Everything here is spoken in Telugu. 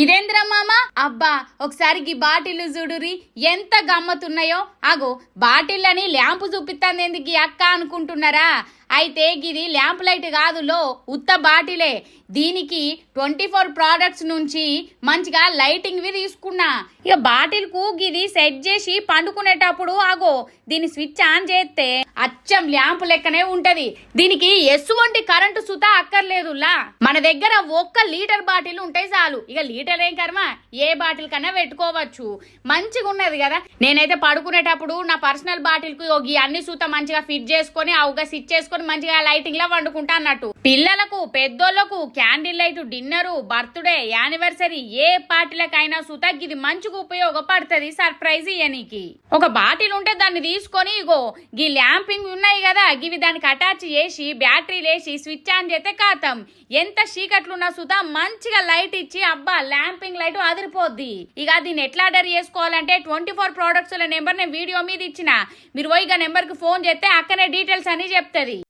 ఇదేంద్ర మామ అబ్బా ఒకసారి ఈ బాటిల్ చూడురి ఎంత గమ్మతున్నాయో. అగో బాటిల్ అని ల్యాంపు చూపిస్తాంది ఎందుకు ఈ అక్క అనుకుంటున్నారా? అయితే గిది ల్యాంప్ లైట్ కాదు లో ఉత్త బాటిలే. దీనికి 24 ప్రోడక్ట్స్ నుంచి మంచిగా లైటింగ్ వి తీసుకున్నా. ఇక బాటిల్ కు గిది సెట్ చేసి పండుకునేటప్పుడు ఆగో దీని స్విచ్ ఆన్ చేస్తే అచ్చం ల్యాంప్ లెక్కనే ఉంటది. దీనికి ఎటువంటి కరెంటు సుత అక్కర్లేదులా. మన దగ్గర 1 లీటర్ బాటిల్ ఉంటాయి చాలు. ఇక లీటర్ ఏం కర్మ, ఏ బాటిల్ కన్నా పెట్టుకోవచ్చు. మంచిగా ఉన్నది కదా. నేనైతే పడుకునేటప్పుడు నా పర్సనల్ బాటిల్ కు అన్ని సూత మంచిగా ఫిట్ చేసుకొని అవుగా స్విచ్ చేసుకొని మంచిగా లైటింగ్ లా వండుకుంటా అన్నట్టు. పిల్లలకు పెద్దోళ్లకు candle light, dinner, birthday, anniversary ఏ పార్టీలకైనా సుతగ్ ఇది మంచిగా ఉపయోగపడుతుంది. సర్ప్రైజ్ ఇయనికి ఒక బాటిల్ ఉంటే దాన్ని తీసుకొని ఇగో గీ ల్యాంపింగ్ ఉన్నాయి కదా గివి దానికి అటాచ్ చేసి బ్యాటరీ లేసి స్విచ్ ఆన్ చేస్తే కాతం ఎంత చీకట్లున్నా సుతా మంచిగా లైట్ ఇచ్చి అబ్బా ల్యాంపింగ్ లైట్ అదిరిపోద్ది. ఇక దీన్ని ఎట్లా ఆర్డర్ చేసుకోవాలంటే 24 ప్రోడక్ట్స్ నెంబర్ నేను వీడియో మీద ఇచ్చిన. మీరు పోయి నెంబర్ కి ఫోన్ చేస్తే అక్కనే డీటెయిల్స్ అని చెప్తుంది.